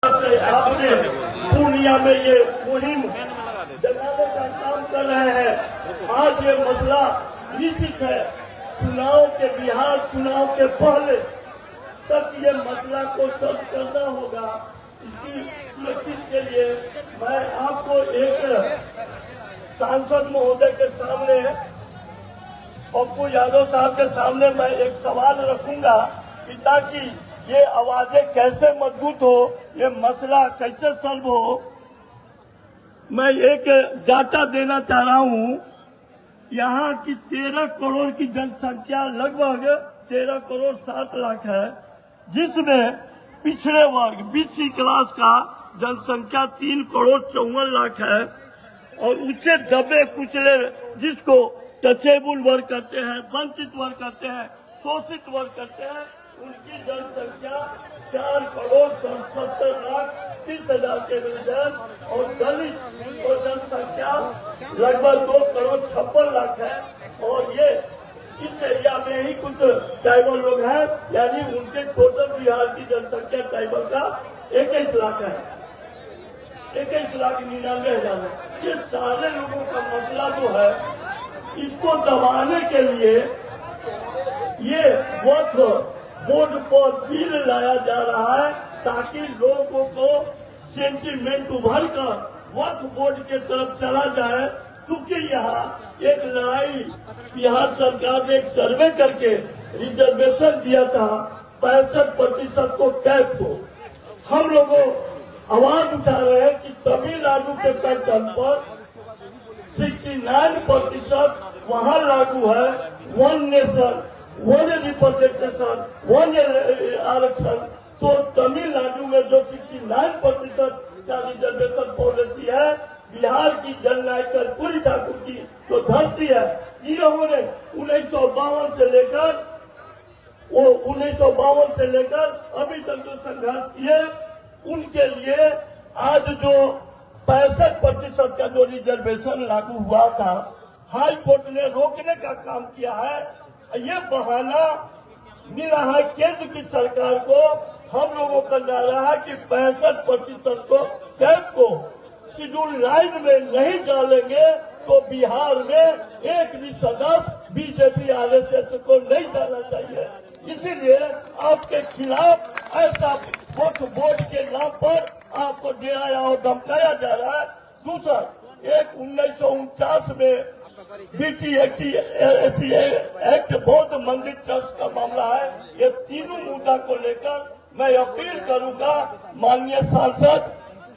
आपने पूर्णिया में ये मुहिम जगाने का काम कर रहे हैं। आज ये मसला निश्चित है, चुनाव के बिहार चुनाव के पहले तक ये मसला को सॉल्व करना होगा। इसकी सुरक्षित के लिए मैं आपको एक सांसद महोदय के सामने, पप्पू यादव साहब के सामने मैं एक सवाल रखूंगा कि ताकि ये आवाजें कैसे मजबूत हो, ये मसला कैसे सॉल्व हो। मैं एक डाटा देना चाह रहा हूँ। यहाँ की 13 करोड़ की जनसंख्या लगभग 13 करोड़ 7 लाख है, जिसमें पिछड़े वर्ग BC क्लास का जनसंख्या 3 करोड़ 54 लाख है और उससे दबे कुचले जिसको टचेबल वर्ग कहते हैं, वंचित वर्ग कहते हैं, शोषित वर्ग कहते हैं, उनकी जनसंख्या 4 करोड़ 77 लाख 30 हजार के विरुद्ध और दलित की जनसंख्या लगभग 2 करोड़ 56 लाख है। और ये इस एरिया में ही कुछ ट्राइबल लोग हैं, यानी उनके टोटल बिहार की जनसंख्या ट्राइबल का 21 लाख है, 21,99,000 है। ये सारे लोगों का मसला जो है, इसको दबाने के लिए ये वक्फ बोर्ड पर बिल लाया जा रहा है ताकि लोगों को सेंटीमेंट उभर कर वक्फ बोर्ड के तरफ चला जाए। क्योंकि यहाँ एक लड़ाई बिहार सरकार ने एक सर्वे करके रिजर्वेशन दिया था 65% को कैप को। हम लोगों आवाज उठा रहे हैं कि तमिलनाडु के पैटर्न पर 69% वहाँ लागू है, 1 नेशन 1 रिप्रेजेंटेशन 1 आरक्षण। तो तमिलनाडु में जो 69% का रिजर्वेशन पॉलिसी है, बिहार की जननायक पूरी ठाकुर की जो धरती है, जिन्होंने 1952 से लेकर अभी तक जो संघर्ष किए, उनके लिए आज जो 65% का जो रिजर्वेशन लागू हुआ था, हाई कोर्ट ने रोकने का काम किया है। ये बहाना मिला है केंद्र की सरकार को। हम लोगों का जा रहा है कि 65% को कैप को शेड्यूल लाइन में नहीं डालेंगे तो बिहार में एक भी सदस्य बीजेपी RSS को नहीं जाना चाहिए। इसीलिए आपके खिलाफ ऐसा वक्फ बोर्ड के नाम पर आपको डराया और धमकाया जा रहा है। दूसरा, एक 1949 में BT एक्ट बौद्ध मंदिर ट्रस्ट का मामला है। ये तीनों मुद्दा को लेकर मैं अपील करूंगा माननीय सांसद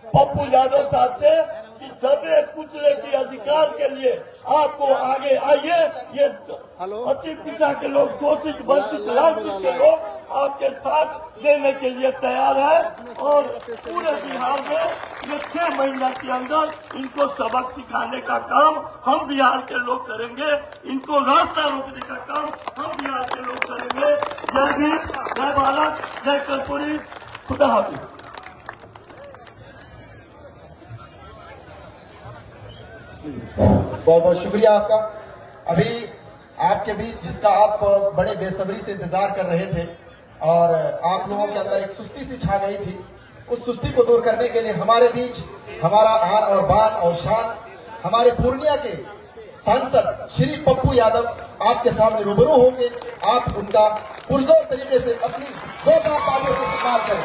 पप्पू यादव साहब से कि दबे कुचले के अधिकार के लिए आपको आगे आइए। ये अति पिछड़ा के लोग, शोषित वंचित लांछित के लोग आपके साथ देने के लिए तैयार है और पूरे बिहार में ये 6 महीना के अंदर इनको सबक सिखाने का काम हम बिहार के लोग करेंगे। इनको रास्ता रोकने का काम हम बिहार के लोग करेंगे। जय भीम, जय भारत, जय कर्पूरी, खुदा हाफिज। बहुत बहुत शुक्रिया आपका। अभी आपके बीच जिसका आप बड़े बेसब्री से इंतजार कर रहे थे और आप लोगों के अंदर एक सुस्ती सी छा गई थी, उस सुस्ती को दूर करने के लिए हमारे बीच हमारा आन और बान और शान हमारे पूर्णिया के सांसद श्री पप्पू यादव आपके सामने रूबरू होंगे। आप उनका पुरजोर तरीके से अपनी जोरदार तालियों से इस्तेमाल करें।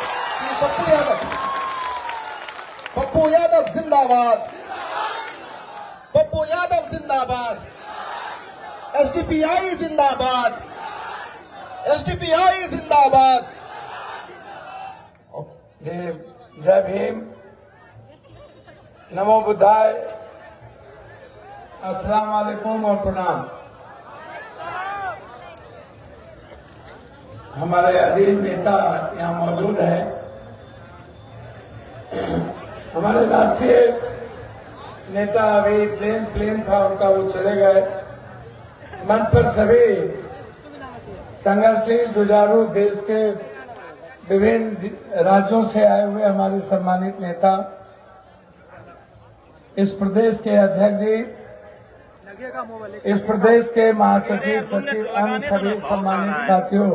पप्पू यादव जिंदाबाद, पप्पू यादव जिंदाबाद, SDPI जिंदाबाद, SDPI जिंदाबाद। जय भीम, नमो बुद्धाय, अस्सलाम वालेकुम और प्रणाम। हमारे अजीज नेता यहाँ मौजूद हैं। हमारे राष्ट्रीय नेता अभी प्लेन था उनका, वो चले गए। मंच पर सभी संघर्षशील जुझारू देश के विभिन्न राज्यों से आए हुए हमारे सम्मानित नेता, इस प्रदेश के अध्यक्ष जी, इस प्रदेश के महासचिव, सचिव, अन्य सभी सम्मानित साथियों,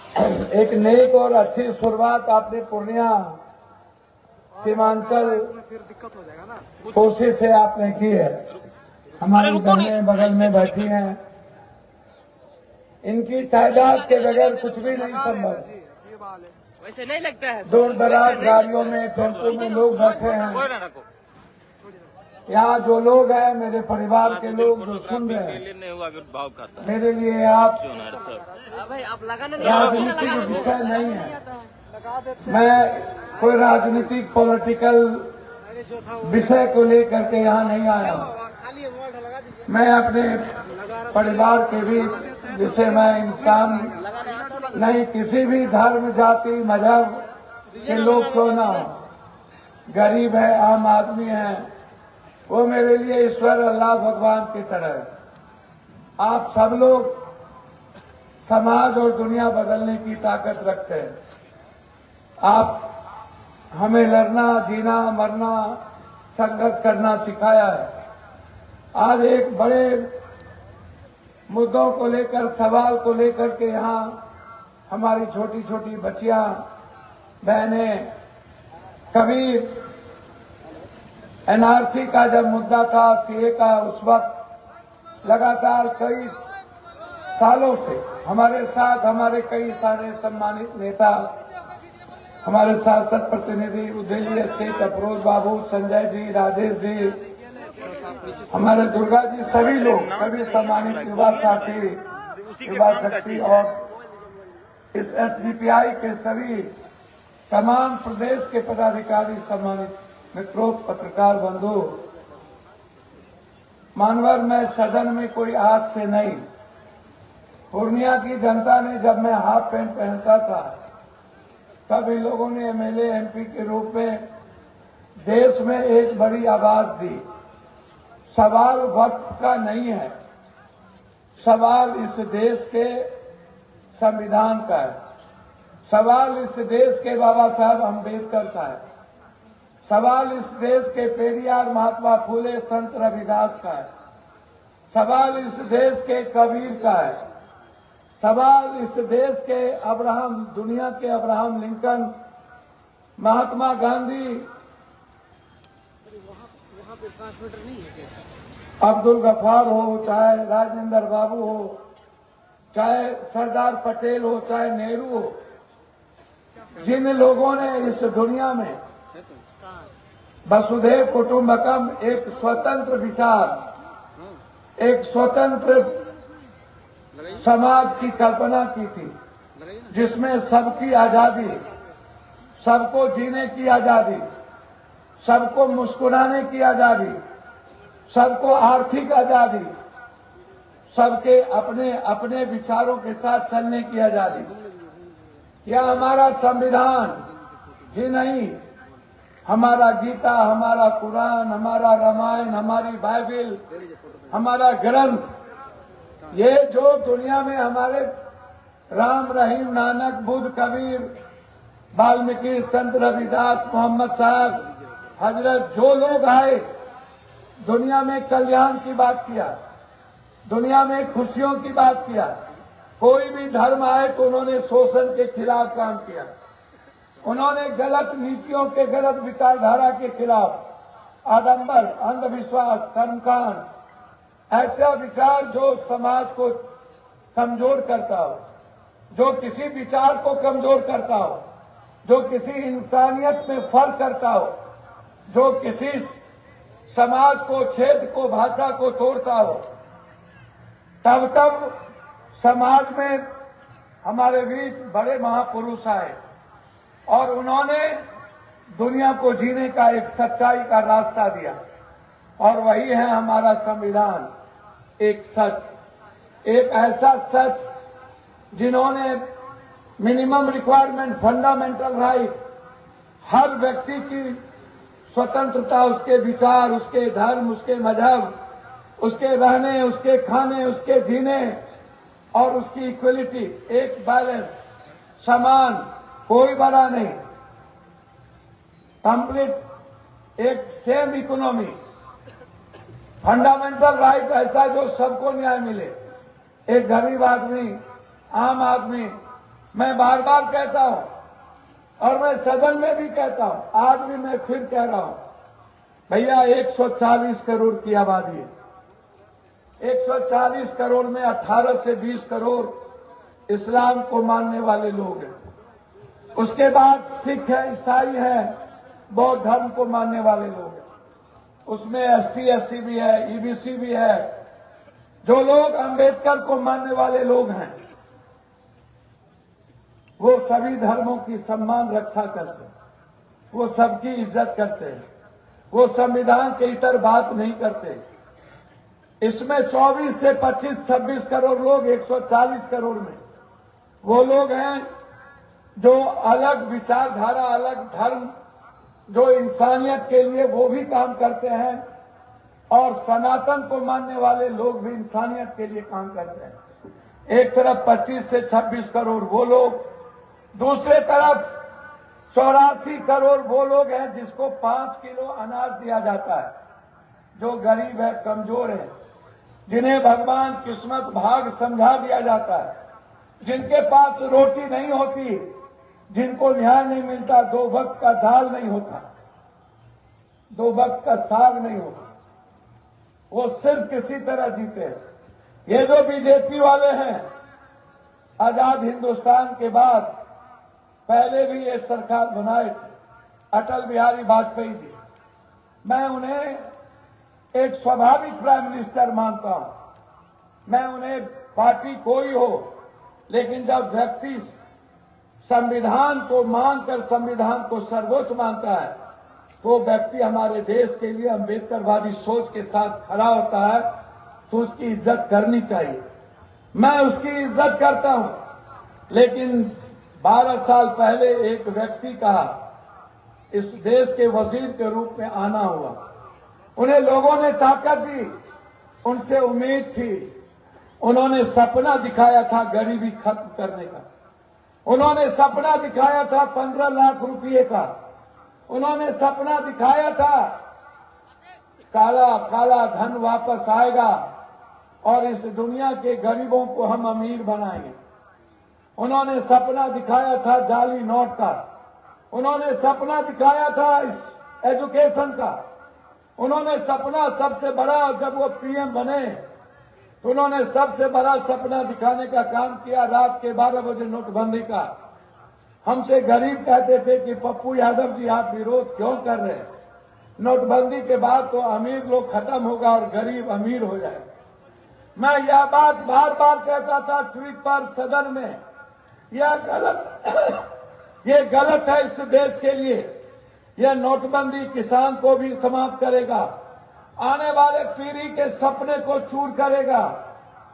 एक नेक और अच्छी शुरुआत आपने पूर्णिया सीमांचल कोशिश से आपने की है। हमारी बहनें बगल में बैठी हैं, इनकी तादाद के बगैर कुछ भी नहीं संभव। वैसे नहीं लगता है। दूर दराज गाड़ियों में, टेम्पो में लोग बैठे हैं। यहाँ जो लोग हैं, मेरे परिवार के लोग जो सुन रहे हैं, मेरे लिए आप राजनीतिक विषय नहीं है। मैं कोई राजनीतिक पॉलिटिकल विषय को लेकर के यहाँ नहीं आया हूँ। मैं अपने परिवार के बीच, जिसे मैं इंसान नहीं, किसी भी धर्म जाति मजहब के लोग क्यों ना हो, गरीब है, आम आदमी है, वो मेरे लिए ईश्वर अल्लाह भगवान की तरह है। आप सब लोग समाज और दुनिया बदलने की ताकत रखते हैं। आप हमें लड़ना, जीना, मरना, संघर्ष करना सिखाया है। आज एक बड़े मुद्दों को लेकर, सवाल को लेकर के यहाँ हमारी छोटी छोटी बच्चियां, बहनें, कबीर एनआरसी का जब मुद्दा था, सीए का, उस वक्त लगातार कई सालों से हमारे साथ हमारे कई सारे सम्मानित नेता, हमारे सांसद प्रतिनिधि, दिल्ली स्टेट अफरोज बाबू, संजय जी, राजेश जी, हमारे दुर्गा जी, सभी लोग, सभी सम्मानित युवा साथी, युवा शक्ति और इस एसडीपीआई के सभी तमाम प्रदेश के पदाधिकारी, सम्मानित मित्रों, पत्रकार बंधु, मानवर, मैं सदन में कोई आज से नहीं, पूर्णिया की जनता ने, जब मैं हाफ पैंट पहनता था, तब इन लोगों ने एमएलए एमपी के रूप में देश में एक बड़ी आवाज दी। सवाल वक्त का नहीं है, सवाल इस देश के संविधान का है, सवाल इस देश के बाबा साहब अम्बेडकर का है, सवाल इस देश के पेरियार महात्मा फूले संत रविदास का है, सवाल इस देश के कबीर का है, सवाल इस देश के अब्राहम, दुनिया के अब्राहम लिंकन, महात्मा गांधी, अब्दुल गफ्फार हो, चाहे राजेंद्र बाबू हो, चाहे सरदार पटेल हो, चाहे नेहरू हो, जिन लोगों ने इस दुनिया में वसुधैव कुटुंबकम, एक स्वतंत्र विचार, एक स्वतंत्र समाज की कल्पना की थी, जिसमें सबकी आजादी, सबको जीने की आजादी, सबको मुस्कुराने की आजादी, सबको आर्थिक आजादी, सबके अपने अपने विचारों के साथ चलने की आजादी, यह हमारा संविधान ही नहीं, हमारा गीता, हमारा कुरान, हमारा रामायण, हमारी बाइबिल, हमारा ग्रंथ, ये जो दुनिया में हमारे राम, रहीम, नानक, बुद्ध, कबीर, वाल्मीकि, संत रविदास, मोहम्मद साहब, हजरत, जो लोग आए, दुनिया में कल्याण की बात किया, दुनिया में खुशियों की बात किया, कोई भी धर्म आए तो उन्होंने शोषण के खिलाफ काम किया, उन्होंने गलत नीतियों के, गलत विचारधारा के खिलाफ, आडंबर, अंधविश्वास, कर्मकांड, ऐसा विचार जो समाज को कमजोर करता हो, जो किसी विचार को कमजोर करता हो, जो किसी इंसानियत में फर्क करता हो, जो किसी समाज को, क्षेत्र को, भाषा को तोड़ता हो, तब तब समाज में हमारे बीच बड़े महापुरुष आए और उन्होंने दुनिया को जीने का एक सच्चाई का रास्ता दिया, और वही है हमारा संविधान, एक सच, एक ऐसा सच जिन्होंने मिनिमम रिक्वायरमेंट, फंडामेंटल राइट, हर व्यक्ति की स्वतंत्रता, उसके विचार, उसके धर्म, उसके मजहब, उसके रहने, उसके खाने, उसके जीने, और उसकी इक्वलिटी, एक बैलेंस, समान, कोई बड़ा नहीं, कंप्लीट एक सेम इकोनॉमी, फंडामेंटल राइट ऐसा जो सबको न्याय मिले, एक गरीब आदमी, आम आदमी, मैं बार बार कहता हूं और मैं सदन में भी कहता हूं, आज भी मैं फिर कह रहा हूं, भैया 140 करोड़ की आबादी है। 140 करोड़ में 18 से 20 करोड़ इस्लाम को मानने वाले लोग हैं। उसके बाद सिख है, ईसाई है, बौद्ध धर्म को मानने वाले लोग हैं। उसमें एसटी एससी भी है, ईबीसी भी है। जो लोग अंबेडकर को मानने वाले लोग हैं वो सभी धर्मों की सम्मान रक्षा करते हैं, वो सबकी इज्जत करते हैं, वो संविधान के इतर बात नहीं करते। इसमें 24 से 25-26 करोड़ लोग 140 करोड़ में वो लोग हैं जो अलग विचारधारा, अलग धर्म, जो इंसानियत के लिए वो भी काम करते हैं और सनातन को मानने वाले लोग भी इंसानियत के लिए काम करते हैं। एक तरफ 25 से 26 करोड़ वो लोग, दूसरे तरफ 84 करोड़ वो लोग हैं जिसको 5 किलो अनाज दिया जाता है, जो गरीब है, कमजोर है, जिन्हें भगवान किस्मत भाग समझा दिया जाता है, जिनके पास रोटी नहीं होती, जिनको न्याय नहीं मिलता, 2 वक्त का दाल नहीं होता, 2 वक्त का साग नहीं होता, वो सिर्फ किसी तरह जीते हैं। ये जो बीजेपी वाले हैं, आजाद हिंदुस्तान के बाद पहले भी ये सरकार बनाए थे, अटल बिहारी वाजपेयी जी। मैं उन्हें एक स्वाभाविक प्राइम मिनिस्टर मानता हूं। मैं उन्हें पार्टी कोई हो, लेकिन जब व्यक्ति संविधान को मानकर संविधान को सर्वोच्च मानता है तो व्यक्ति हमारे देश के लिए अम्बेडकरवादी सोच के साथ खड़ा होता है, तो उसकी इज्जत करनी चाहिए। मैं उसकी इज्जत करता हूं, लेकिन 12 साल पहले एक व्यक्ति का इस देश के वजीर के रूप में आना हुआ। उन्हें लोगों ने ताकत दी, उनसे उम्मीद थी, उन्होंने सपना दिखाया था गरीबी खत्म करने का, उन्होंने सपना दिखाया था 15 लाख रुपए का, उन्होंने सपना दिखाया था काला काला धन वापस आएगा और इस दुनिया के गरीबों को हम अमीर बनाएंगे। उन्होंने सपना दिखाया था जाली नोट का, उन्होंने सपना दिखाया था इस एजुकेशन का, उन्होंने सपना सबसे बड़ा, जब वो पीएम बने तो उन्होंने सबसे बड़ा सपना दिखाने का काम किया रात के 12 बजे नोटबंदी का। हमसे गरीब कहते थे कि पप्पू यादव जी आप विरोध क्यों कर रहे हैं, नोटबंदी के बाद तो अमीर लोग खत्म होगा और गरीब अमीर हो जाएगा। मैं यह बात बार बार कहता था ट्वीट पर, सदन में, यह गलत है इस देश के लिए। यह नोटबंदी किसान को भी समाप्त करेगा, आने वाले पीढ़ी के सपने को चूर करेगा,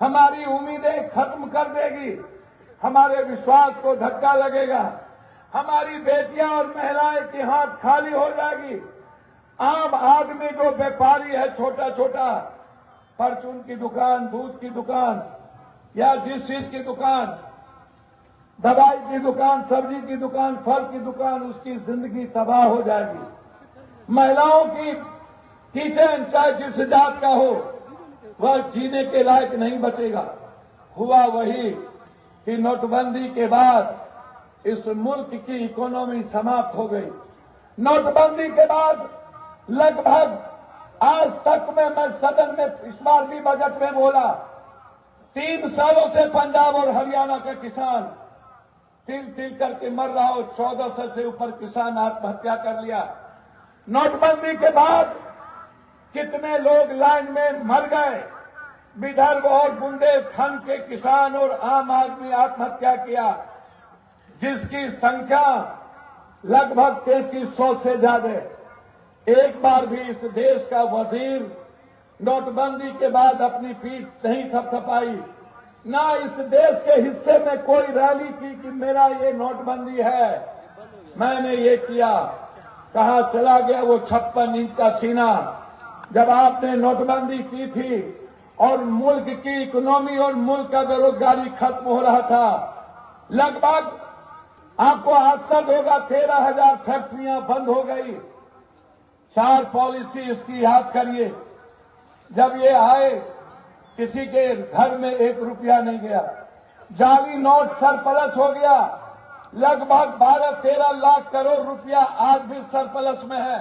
हमारी उम्मीदें खत्म कर देगी, हमारे विश्वास को धक्का लगेगा, हमारी बेटियां और महिलाएं की हाथ खाली हो जाएगी। आम आदमी जो व्यापारी है, छोटा छोटा परचून की दुकान, दूध की दुकान या जिस चीज की दुकान, दवाई की दुकान, सब्जी की दुकान, फल की दुकान, उसकी जिंदगी तबाह हो जाएगी। महिलाओं की किचन, चाहे जिस जात का हो, वह जीने के लायक नहीं बचेगा। हुआ वही कि नोटबंदी के बाद इस मुल्क की इकोनॉमी समाप्त हो गई। नोटबंदी के बाद लगभग आज तक में, मैं सदन में इस बार भी बजट में बोला, 3 सालों से पंजाब और हरियाणा के किसान तिल तिल करके मर रहा हो। 1400 से ऊपर किसान आत्महत्या कर लिया। नोटबंदी के बाद कितने लोग लाइन में मर गए। विदर्भ और बुंदेलखंड के किसान और आम आदमी आत्महत्या किया, जिसकी संख्या लगभग 3300 से ज्यादा। एक बार भी इस देश का वजीर नोटबंदी के बाद अपनी पीठ नहीं थपथपाई, ना इस देश के हिस्से में कोई रैली की कि मेरा ये नोटबंदी है, मैंने ये किया। कहा चला गया वो 56 इंच का सीना जब आपने नोटबंदी की थी और मुल्क की इकोनॉमी और मुल्क का बेरोजगारी खत्म हो रहा था। लगभग आपको आश्चर्य होगा, 13,000 फैक्ट्रियां बंद हो गई। 4 पॉलिसी इसकी याद करिए। जब ये आए किसी के घर में 1 रुपया नहीं गया, जाली नोट सरप्लस हो गया। लगभग 12-13 लाख करोड़ रुपया आज भी सरप्लस में है।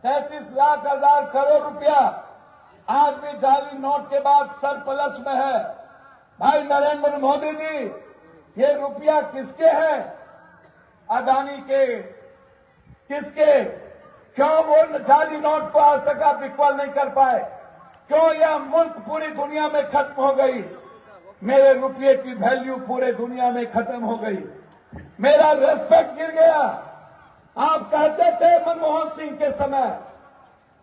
33 लाख हजार करोड़ रुपया आज भी जाली नोट के बाद सरप्लस में है। भाई नरेंद्र मोदी जी, ये रुपया किसके है? अदानी के? किसके? क्यों वो जाली नोट को आज तक आप इक्वल नहीं कर पाए? क्यों यह मुल्क पूरी दुनिया में खत्म हो गई? मेरे रुपये की वैल्यू पूरे दुनिया में खत्म हो गई। मेरा रेस्पेक्ट गिर गया। आप कहते थे मनमोहन सिंह के समय,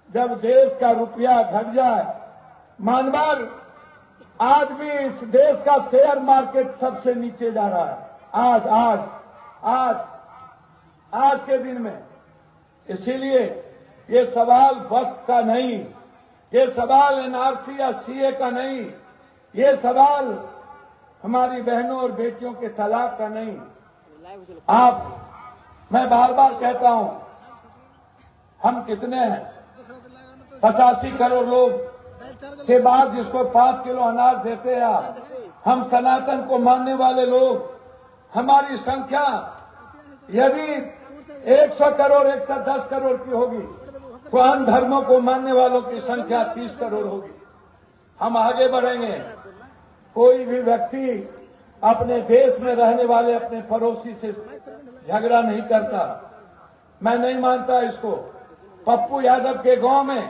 जब देश का रुपया घट जाए, मानवर आज भी इस देश का शेयर मार्केट सबसे नीचे जा रहा है। आज के दिन में। इसीलिए ये सवाल वक्त का नहीं, ये सवाल एनआरसी या सीए का नहीं, ये सवाल हमारी बहनों और बेटियों के तलाक का नहीं। मैं बार बार कहता हूं, हम कितने हैं? 85 करोड़ लोग के बाद जिसको 5 किलो अनाज देते हैं आप, हम सनातन को मानने वाले लोग, हमारी संख्या यदि 100 करोड़ 110 करोड़ की होगी तो अन्य धर्मों को मानने वालों की संख्या 30 करोड़ होगी। हम आगे बढ़ेंगे। कोई भी व्यक्ति अपने देश में रहने वाले अपने पड़ोसी से झगड़ा नहीं करता। मैं नहीं मानता इसको। पप्पू यादव के गांव में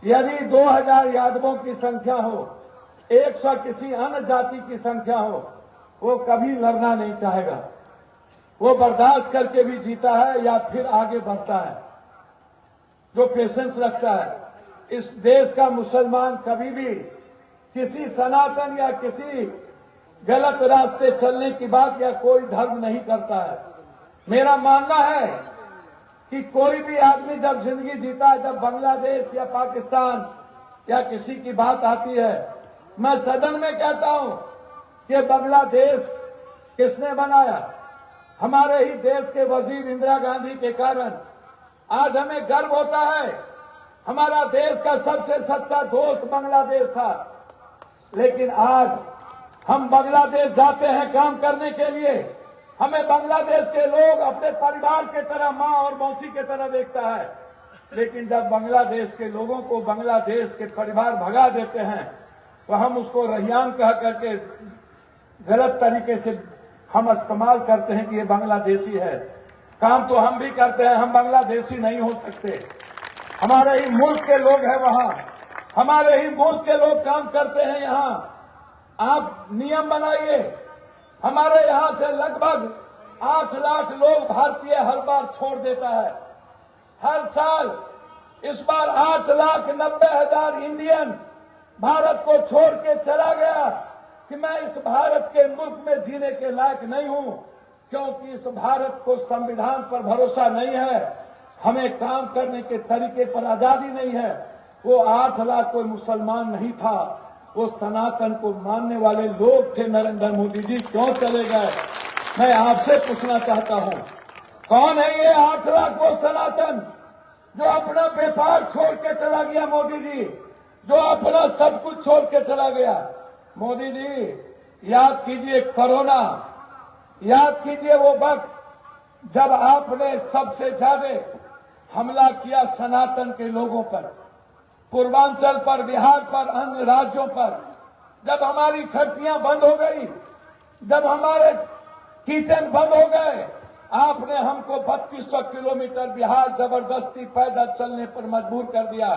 यदि 2000 यादवों की संख्या हो, 100 किसी अन्य जाति की संख्या हो, वो कभी लड़ना नहीं चाहेगा। वो बर्दाश्त करके भी जीता है या फिर आगे बढ़ता है, जो पेशेंस रखता है। इस देश का मुसलमान कभी भी किसी सनातन या किसी गलत रास्ते चलने की बात या कोई धर्म नहीं करता है। मेरा मानना है कि कोई भी आदमी जब जिंदगी जीता है, जब बांग्लादेश या पाकिस्तान या किसी की बात आती है, मैं सदन में कहता हूं कि बांग्लादेश किसने बनाया? हमारे ही देश के वजीर इंदिरा गांधी के कारण आज हमें गर्व होता है। हमारा देश का सबसे सच्चा दोस्त बांग्लादेश था, लेकिन आज हम बांग्लादेश जाते हैं काम करने के लिए, हमें बांग्लादेश के लोग अपने परिवार के तरह, माँ और मौसी के तरह देखता है। लेकिन जब बांग्लादेश के लोगों को बांग्लादेश के परिवार भगा देते हैं तो हम उसको रहियान कह करके गलत तरीके से हम इस्तेमाल करते हैं कि ये बांग्लादेशी है। काम तो हम भी करते हैं, हम बांग्लादेशी नहीं हो सकते। हमारे ही मुल्क के लोग हैं वहां, हमारे ही मुल्क के लोग काम करते हैं यहां। आप नियम बनाइए। हमारे यहां से लगभग 8 लाख लोग भारतीय हर बार छोड़ देता है, हर साल। इस बार 8,90,000 इंडियन भारत को छोड़ के चला गया कि मैं इस भारत के मुल्क में जीने के लायक नहीं हूं, क्योंकि इस भारत को संविधान पर भरोसा नहीं है, हमें काम करने के तरीके पर आजादी नहीं है। वो 8 लाख कोई मुसलमान नहीं था, वो सनातन को मानने वाले लोग थे। नरेंद्र मोदी जी क्यों चले गए? मैं आपसे पूछना चाहता हूं, कौन है ये 8 लाख वो सनातन जो अपना व्यापार छोड़ के चला गया? मोदी जी जो अपना सब कुछ छोड़ के चला गया। मोदी जी याद कीजिए कोरोना, याद कीजिए वो वक्त जब आपने सबसे ज्यादा हमला किया सनातन के लोगों पर, पूर्वांचल पर, बिहार पर, अन्य राज्यों पर। जब हमारी फैक्ट्रियां बंद हो गई, जब हमारे किचन बंद हो गए, आपने हमको 3200 किलोमीटर बिहार जबरदस्ती पैदल चलने पर मजबूर कर दिया।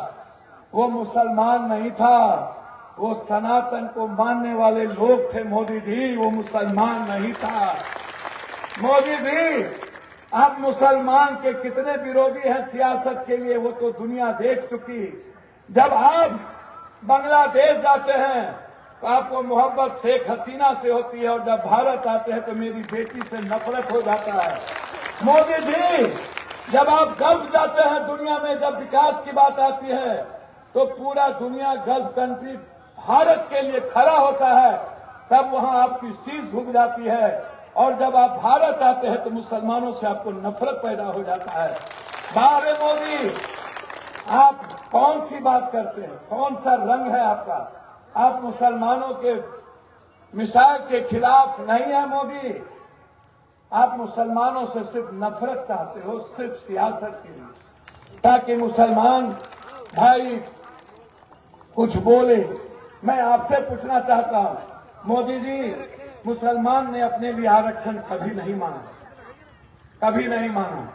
वो मुसलमान नहीं था, वो सनातन को मानने वाले लोग थे। मोदी जी वो मुसलमान नहीं था। मोदी जी आप मुसलमान के कितने विरोधी हैं सियासत के लिए, वो तो दुनिया देख चुकी। जब आप बांग्लादेश जाते हैं तो आपको मोहब्बत शेख हसीना से होती है, और जब भारत आते हैं तो मेरी बेटी से नफरत हो जाता है। मोदी जी जब आप गल्फ जाते हैं दुनिया में, जब विकास की बात आती है तो पूरा दुनिया गल्फ कंट्री भारत के लिए खड़ा होता है, तब वहां आपकी शीश झुक जाती है। और जब आप भारत आते हैं तो मुसलमानों से आपको नफरत पैदा हो जाता है। बारे मोदी आप कौन सी बात करते हैं? कौन सा रंग है आपका? आप मुसलमानों के मिसाइल के खिलाफ नहीं है मोदी। आप मुसलमानों से सिर्फ नफरत चाहते हो, सिर्फ सियासत के लिए, ताकि मुसलमान भाई कुछ बोले। मैं आपसे पूछना चाहता हूं, मोदी जी, मुसलमान ने अपने लिए आरक्षण कभी नहीं मांगा, कभी नहीं मांगा।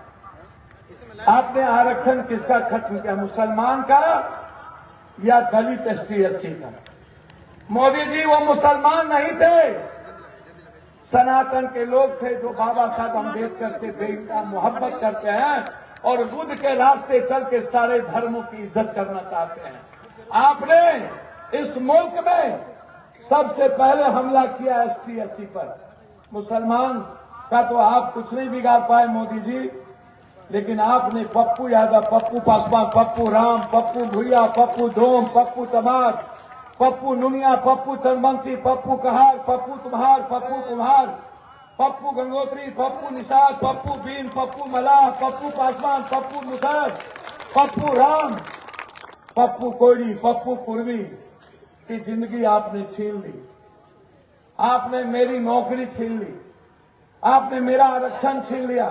आपने आरक्षण किसका खत्म किया, मुसलमान का या दलित एसटी एससी का? मोदी जी, वो मुसलमान नहीं थे, सनातन के लोग थे जो बाबा साहब अम्बेडकर से बेइंतहा मोहब्बत करते हैं और बुद्ध के रास्ते चल के सारे धर्मों की इज्जत करना चाहते हैं। आपने इस मुल्क में सबसे पहले हमला किया एसटी एससी पर। मुसलमान का तो आप कुछ नहीं बिगाड़ पाए मोदी जी, लेकिन आपने पप्पू यादव, पप्पू पासवान, पप्पू राम, पप्पू भुइया, पप्पू धोम, पप्पू तमार, पप्पू नुनिया, पप्पू चंदवंशी, पप्पू कहार, पप्पू तुम्हार, पप्पू कुम्हार, पप्पू गंगोत्री, पप्पू निषाद, पप्पू बीन, पप्पू मलाह, पप्पू पासवान, पप्पू मुसर, पप्पू राम, पप्पू कोयली, पप्पू पूर्वी की जिंदगी आपने छीन ली। आपने मेरी नौकरी छीन ली, आपने मेरा आरक्षण छीन लिया,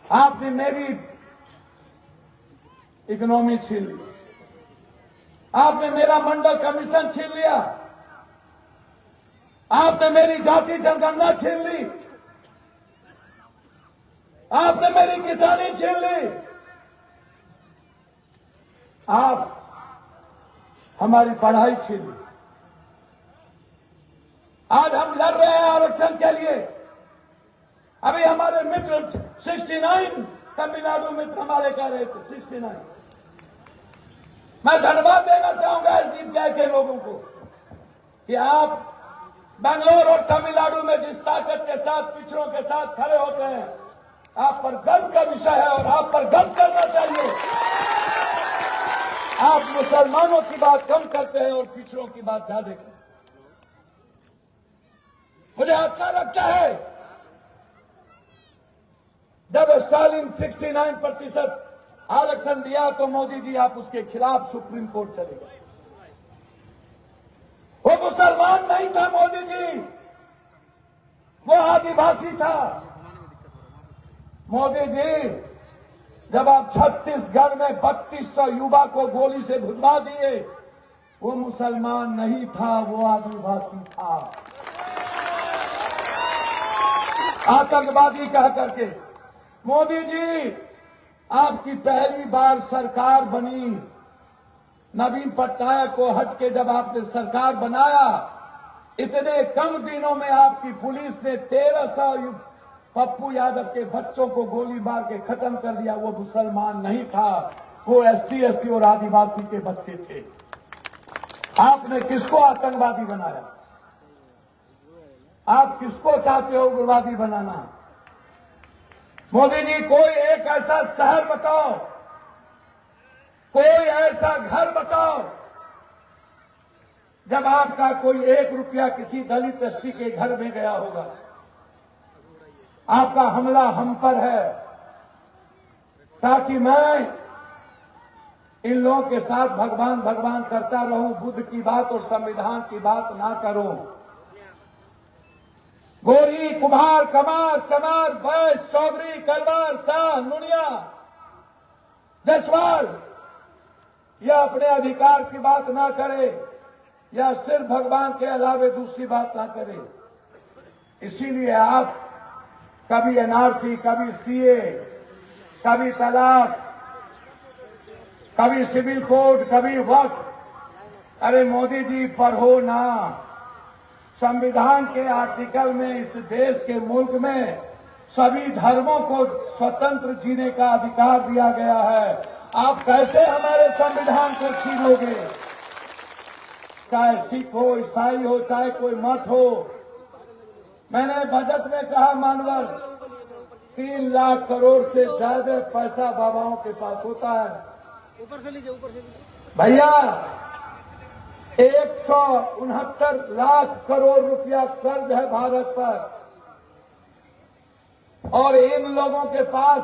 आपने मेरी इकोनॉमी छीन ली, आपने मेरा मंडल कमीशन छीन लिया, आपने मेरी जाति जनगणना छीन ली, आपने मेरी किसानी छीन ली, आप हमारी पढ़ाई छीन ली। आज हम लड़ रहे हैं आरक्षण के लिए। अभी हमारे मित्र 69 तमिलनाडु मित्र हमारे कह रहे थे 69। मैं धन्यवाद देना चाहूंगा एसडीपीआई के लोगों को कि आप बेंगलोर और तमिलनाडु में जिस ताकत के साथ पिछड़ों के साथ खड़े होते हैं, आप पर गर्व का विषय है और आप पर गर्व करना चाहिए। आप मुसलमानों की बात कम करते हैं और पिछड़ों की बात ज्यादा करते हैं। मुझे अच्छा लगता है जब स्टालिन 69% आरक्षण दिया तो मोदी जी आप उसके खिलाफ सुप्रीम कोर्ट चले गए। वो मुसलमान नहीं था मोदी जी, वो आदिवासी था। मोदी जी, जब आप छत्तीसगढ़ में 3200 युवा को गोली से भुजवा दिए, वो मुसलमान नहीं था, वो आदिवासी था, आतंकवादी कह करके। मोदी जी, आपकी पहली बार सरकार बनी, नवीन पटनायक को हट के जब आपने सरकार बनाया, इतने कम दिनों में आपकी पुलिस ने 1300 पप्पू यादव के बच्चों को गोली मार के खत्म कर दिया। वो मुसलमान नहीं था, वो एसटी एससी और आदिवासी के बच्चे थे। आपने किसको आतंकवादी बनाया? आप किसको चाहते हो उग्रवादी बनाना? मोदी जी, कोई एक ऐसा शहर बताओ, कोई ऐसा घर बताओ जब आपका कोई 1 रुपया किसी दलित एसटी के घर में गया होगा। आपका हमला हम पर है ताकि मैं इन लोगों के साथ भगवान भगवान करता रहूं, बुद्ध की बात और संविधान की बात ना करूं। गोरी, कुम्हार, कमार, चमार, बैस, चौधरी, कलवार, शाह, नुनिया, जसवाल, या अपने अधिकार की बात ना करे या सिर्फ भगवान के अलावे दूसरी बात ना करे। इसीलिए आप कभी एनआरसी, कभी सीए, कभी तलाक, कभी सिविल कोड, कभी वक्फ। अरे मोदी जी, पढ़ो ना। संविधान के आर्टिकल में इस देश के मुल्क में सभी धर्मों को स्वतंत्र जीने का अधिकार दिया गया है। आप कैसे हमारे संविधान को छीनोगे? चाहे सिख हो, ईसाई हो, चाहे कोई मत हो। मैंने बजट में कहा, मानवर 3 लाख करोड़ से ज्यादा पैसा बाबाओं के पास होता है। ऊपर से लीजिए, ऊपर से लीजिए भैया। 169 लाख करोड़ रुपया कर्ज है भारत पर, और इन लोगों के पास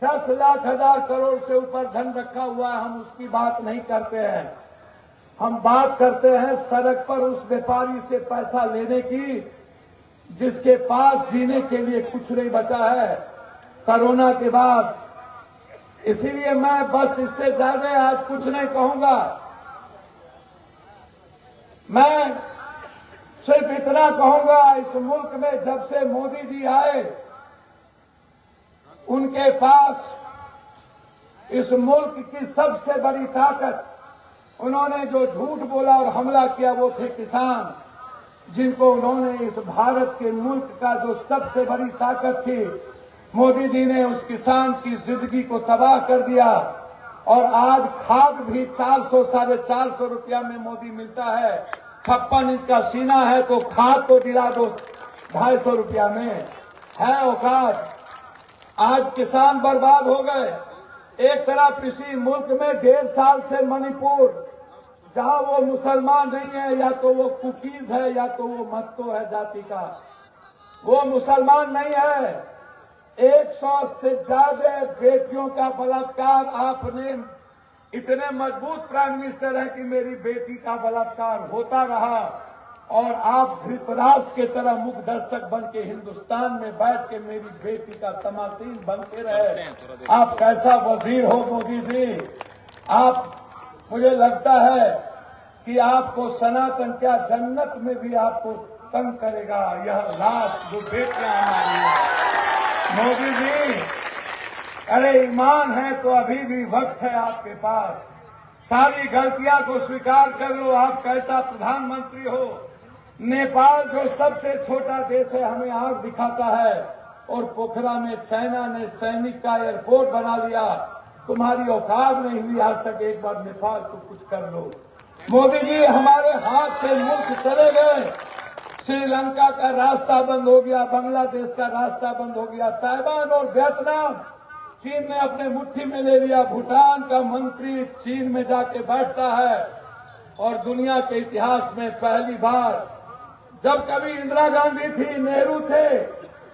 10 लाख हजार करोड़ से ऊपर धन रखा हुआ है। हम उसकी बात नहीं करते हैं। हम बात करते हैं सड़क पर उस व्यापारी से पैसा लेने की जिसके पास जीने के लिए कुछ नहीं बचा है कोरोना के बाद। इसीलिए मैं बस इससे ज्यादा आज कुछ नहीं कहूंगा। मैं सिर्फ इतना कहूंगा, इस मुल्क में जब से मोदी जी आए उनके पास इस मुल्क की सबसे बड़ी ताकत, उन्होंने जो झूठ बोला और हमला किया वो थे किसान, जिनको उन्होंने इस भारत के मुल्क का जो सबसे बड़ी ताकत थी, मोदी जी ने उस किसान की जिंदगी को तबाह कर दिया। और आज खाद भी 400 साढ़े 400 रुपया में मोदी मिलता है। 56 इंच का सीना है तो खाद तो दिला दो 250 रुपया में, है औकात। आज किसान बर्बाद हो गए। एक तरफ इसी मुल्क में 1.5 साल से मणिपुर, जहां वो मुसलमान नहीं है, या तो वो कुकीज है या तो वो मत्तो है जाति का, वो मुसलमान नहीं है। 100 से ज्यादा बेटियों का बलात्कार, आपने इतने मजबूत प्राइम मिनिस्टर हैं कि मेरी बेटी का बलात्कार होता रहा और आप धृतराष्ट्र के तरह मुख दर्शक बन के हिंदुस्तान में बैठ के मेरी बेटी का तमाशीन बनते रहे। आप कैसा वजीर हो मोदी जी। आप, मुझे लगता है कि आपको सनातन क्या जन्नत में भी आपको तंग करेगा यह लाश जो बेटियां हमारी है। मोदी जी, अरे ईमान है तो अभी भी वक्त है आपके पास। सारी गलतियां को स्वीकार कर लो। आप कैसा प्रधानमंत्री हो। नेपाल जो सबसे छोटा देश है हमें आंख दिखाता है, और पोखरा में चाइना ने सैनिक का एयरपोर्ट बना लिया। तुम्हारी औकात नहीं हुई आज तक एक बार नेपाल को कुछ कर लो। मोदी जी, हमारे हाथ से मुल्क चले गए। श्रीलंका का रास्ता बंद हो गया, बांग्लादेश का रास्ता बंद हो गया, ताइवान और वियतनाम चीन ने अपने मुट्ठी में ले लिया। भूटान का मंत्री चीन में जाके बैठता है। और दुनिया के इतिहास में पहली बार, जब कभी इंदिरा गांधी थी, नेहरू थे,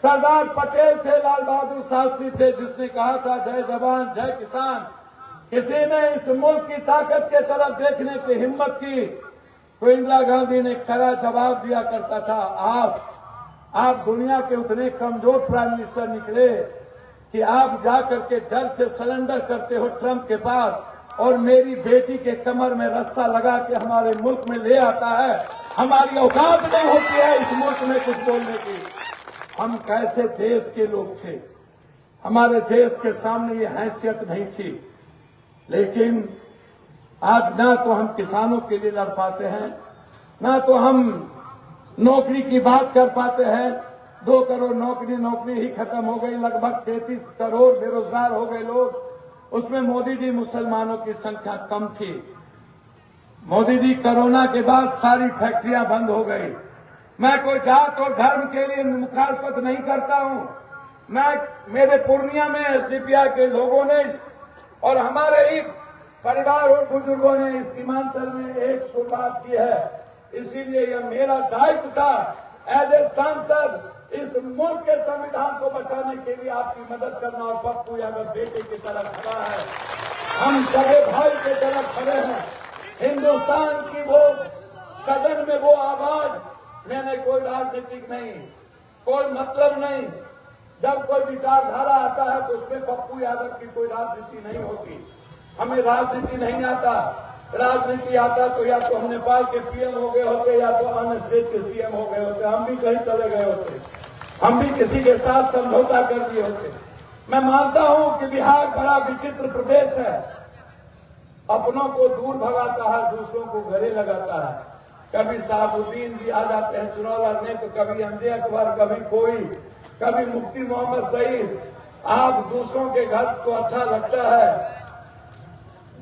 सरदार पटेल थे, लाल बहादुर शास्त्री थे, जिसने कहा था जय जवान जय किसान, किसी ने इस मुल्क की ताकत के तरफ देखने की हिम्मत की तो इंदिरा गांधी ने कड़ा जवाब दिया करता था। आप दुनिया के उतने कमजोर प्राइम मिनिस्टर निकले कि आप जाकर के डर से सरेंडर करते हो ट्रंप के पास, और मेरी बेटी के कमर में रस्सा लगा के हमारे मुल्क में ले आता है। हमारी औकात नहीं होती है इस मुल्क में कुछ बोलने की। हम कैसे देश के लोग थे, हमारे देश के सामने ये हैसियत नहीं थी। लेकिन आज ना तो हम किसानों के लिए लड़ पाते हैं, ना तो हम नौकरी की बात कर पाते हैं। 2 करोड़ नौकरी ही खत्म हो गई। लगभग 33 करोड़ बेरोजगार हो गए लोग। उसमें मोदी जी मुसलमानों की संख्या कम थी। मोदी जी कोरोना के बाद सारी फैक्ट्रियां बंद हो गई। मैं कोई जात और धर्म के लिए मुखालफत नहीं करता हूं। मेरे पूर्णिया में एसडीपीआई के लोगों ने और हमारे ही परिवार और बुजुर्गों ने इस सीमांचल में एक शुरुआत की है। इसीलिए यह मेरा दायित्व था एज ए सांसद इस मुल्क के संविधान को बचाने के लिए आपकी मदद करना। और पप्पू यादव बेटे की तरफ खड़ा है, हम सगे भाई के तरफ खड़े हैं। हिंदुस्तान की वो सदन में वो आवाज, मैंने कोई राजनीतिक नहीं, कोई मतलब नहीं। जब कोई विचारधारा आता है तो उसमें पप्पू यादव की कोई राजनीति नहीं होती। हमें राजनीति नहीं आता। राजनीति आता तो या तो हम नेपाल के पीएम हो गए होते या तो अन्य स्टेट के सीएम हो गए होते। हम भी कहीं चले गए होते, हम भी किसी के साथ समझौता कर दिए होते। मैं मानता हूं कि बिहार बड़ा विचित्र प्रदेश है। अपनों को दूर भगाता है, दूसरों को गले लगाता है। कभी साहबुद्दीन जी आ जाते हैं चुनाव लड़ने, तो कभी अंधे अकबर, कभी कोई, कभी मुफ्ती मोहम्मद सईद। आप दूसरों के घर को अच्छा लगता है,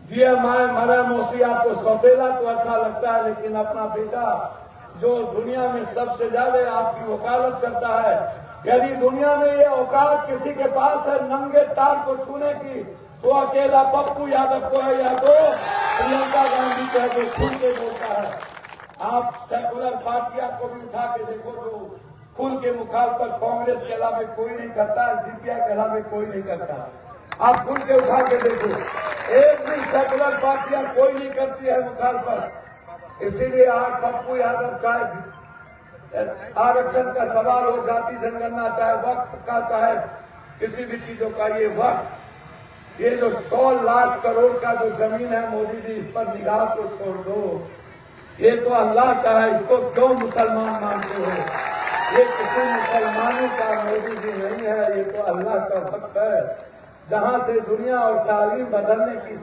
जिया माए मरा मौसी, आपको सौतेला तो अच्छा लगता है, लेकिन अपना बेटा जो दुनिया में सबसे ज्यादा आपकी वकालत करता है, यदि दुनिया में ये औकात किसी के पास है नंगे तार को छूने की, तो अकेला पप्पू यादव को है, या तो प्रियंका गांधी को है, जो खुल के बोलता है। आप सेकुलर पार्टियां को भी उठा के देखो, जो खुल के मुखालफत कांग्रेस के अलावा कोई नहीं करता, एसडीपीआई के अलावा कोई नहीं करता। आप खुल के उठा के देखो, एक भी सेकुलर पार्टियां कोई नहीं करती है मुखालफत। इसीलिए आज पप्पू यादव चाहे आरक्षण का सवाल हो, जाति जनगणना, चाहे वक्त का, चाहे किसी भी चीजों का, ये वक्त, ये जो 100 लाख करोड़ का जो जमीन है मोदी जी, इस पर निगाह को छोड़ दो। ये तो अल्लाह का है, इसको क्यों मुसलमान मानते हो? ये किसी मुसलमानों का मोदी जी नहीं है, ये तो अल्लाह का वक्त है। जहां से दुनिया और तालीम बदलने की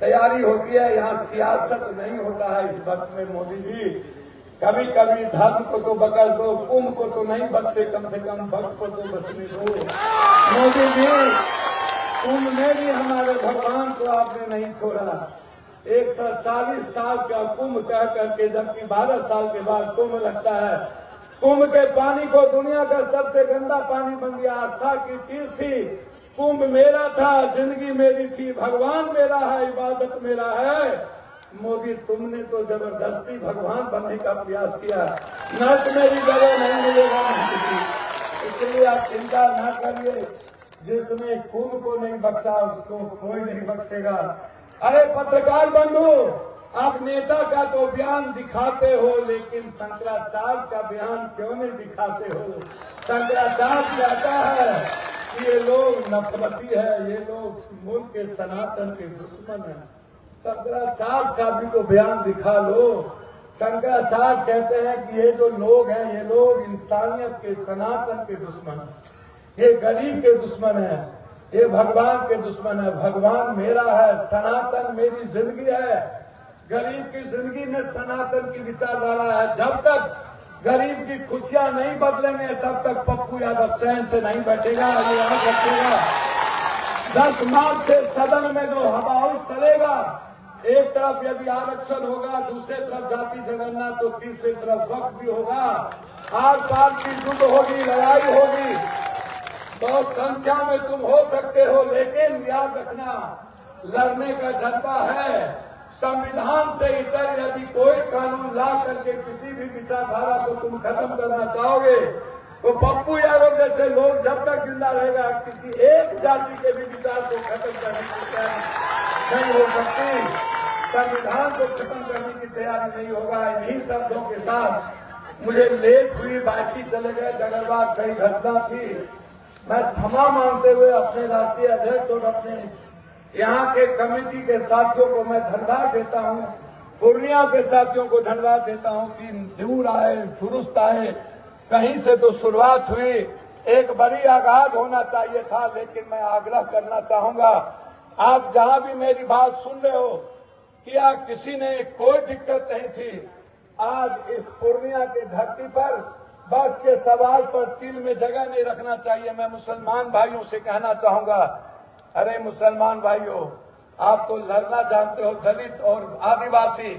तैयारी होती है, यहाँ सियासत नहीं होता है इस वक्त में। मोदी जी कभी कभी धर्म को तो बख्श दो, कुंभ को तो नहीं बख्शे, कम से कम भक्त को तो बचने दो। मोदी जी कुंभ में भी हमारे भगवान को आपने नहीं छोड़ा। 140 साल का कुंभ कह करके, जबकि 12 साल के बाद कुंभ लगता है। कुंभ के पानी को दुनिया का सबसे गंदा पानी बन गया। आस्था की चीज थी, कुंभ मेरा था, जिंदगी मेरी थी, भगवान मेरा है, इबादत मेरा है। मोदी तुमने तो जबरदस्ती भगवान बनने का प्रयास किया। नर्क में भी जगह नहीं मिलेगा किसी, इसलिए आप चिंता न करिए। जिसने कुंभ को नहीं बख्शा उसको कोई नहीं बख्शेगा। अरे पत्रकार बंधु, आप नेता का तो बयान दिखाते हो, लेकिन शंकराचार्य का बयान क्यों नहीं दिखाते हो? शंकराचार्य कहता है कि ये लोग नफरती है, ये लोग मुल्क के सनातन के दुश्मन है। शंकराचार्य का भी तो बयान दिखा लो। शंकराचार्य कहते हैं कि ये जो लोग हैं, ये लोग इंसानियत के, सनातन के दुश्मन हैं, ये गरीब के दुश्मन है, ये भगवान के दुश्मन है। भगवान मेरा है, सनातन मेरी जिंदगी है। गरीब की जिंदगी में सनातन की विचारधारा है। जब तक गरीब की खुशियां नहीं बदलेंगे, तब तक पप्पू यादव चैन से नहीं बैठेगा, ये यहाँ रखेगा। 10 मार्च से सदन में जो हवाउस चलेगा, एक तरफ यदि आरक्षण होगा, दूसरे तरफ जाति जनगणना, तो तीसरी तरफ वक्त भी होगा। आर पार की युद्ध होगी, लड़ाई होगी। तो संख्या में तुम हो सकते हो, लेकिन याद रखना, लड़ने का जज्बा है। संविधान से इतर यदि कोई कानून ला करके किसी भी विचारधारा को तुम खत्म करना चाहोगे, तो पप्पू यादव जैसे लोग जब तक जिंदा रहेगा, किसी एक जाति के भी विचार को खत्म करने की तैयारी नहीं हो सकती। संविधान को खत्म करने की तैयारी नहीं होगा। इन्हीं शब्दों के साथ मुझे लेट हुई, बासी चले गए, डगरवार कई घटना थी। मैं क्षमा मांगते हुए अपने राष्ट्रीय अध्यक्ष और अपने यहाँ के कमेटी के साथियों को मैं धन्यवाद देता हूँ। पूर्णिया के साथियों को धन्यवाद देता हूँ कि दूर आए, दुरुस्त आए। कहीं से तो शुरुआत हुई, एक बड़ी आगाज होना चाहिए था, लेकिन मैं आग्रह करना चाहूंगा, आप जहां भी मेरी बात सुन रहे हो, क्या किसी ने कोई दिक्कत नहीं थी। आज इस पूर्णिया की धरती पर वक्त के सवाल पर तिल में जगह नहीं रखना चाहिए। मैं मुसलमान भाइयों से कहना चाहूंगा, अरे मुसलमान भाइयों, आप तो लड़ना जानते हो, दलित और आदिवासी।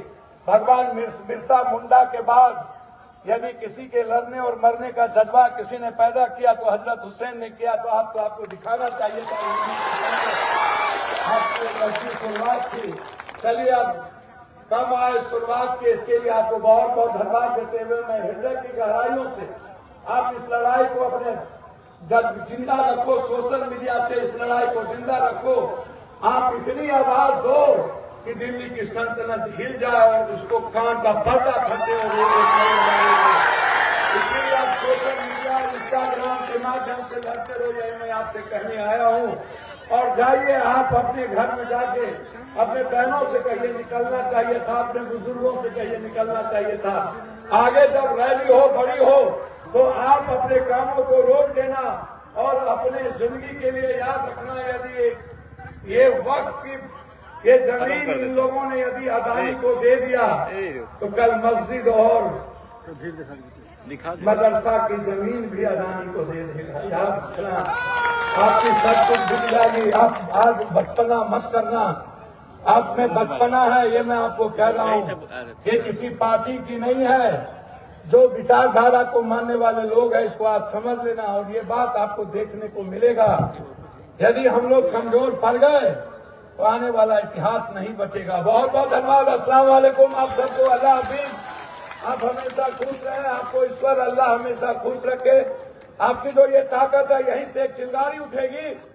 भगवान बिरसा मुंडा के बाद यदि किसी के लड़ने और मरने का जज्बा किसी ने पैदा किया तो हजरत हुसैन ने किया। तो आपको दिखाना चाहिए था, आपको एक अच्छी शुरुआत थी। चलिए अब कम आए शुरुआत की, इसके लिए आपको बहुत बहुत धन्यवाद देते हुए मैं हृदय की गहराइयों से आप इस लड़ाई को अपने जिंदा रखो, सोशल मीडिया से इस लड़ाई को जिंदा रखो। आप इतनी आवाज दो कि दिल्ली की सल्तनत हिल जाए और उसको कान का पर्दा फटे और इसलिए आप सोशल मीडिया, इंस्टाग्राम के माध्यम से लड़ते रहो, यही मैं आपसे कहने आया हूँ। और जाइए आप अपने घर में जाके अपने बहनों से कहिए निकलना चाहिए था, अपने बुजुर्गों से कहिए निकलना चाहिए था। आगे जब रैली हो, बड़ी हो, तो आप अपने कामों को रोक देना और अपने जिंदगी के लिए याद रखना, यदि ये वक्त की ये जमीन इन लोगों ने यदि अदानी को दे दिया, तो कल मस्जिद और मदरसा की जमीन भी अदानी को दे देगा। याद रखना, आपकी सब कुछ भूल जाएगी। आप आज बचपना मत करना, आप में बचपना है, ये मैं आपको कह रहा हूँ। ये किसी पार्टी की नहीं है। जो विचारधारा को मानने वाले लोग हैं, इसको आज समझ लेना। और ये बात आपको देखने को मिलेगा, यदि हम लोग कमजोर पड़ गए तो आने वाला इतिहास नहीं बचेगा। बहुत बहुत धन्यवाद। अस्सलाम वालेकुम। आप सबको अल्लाह हाफिज। आप हमेशा खुश रहे, आपको ईश्वर अल्लाह हमेशा खुश रखे। आपकी जो ये ताकत है, यहीं से एक चिंगारी उठेगी।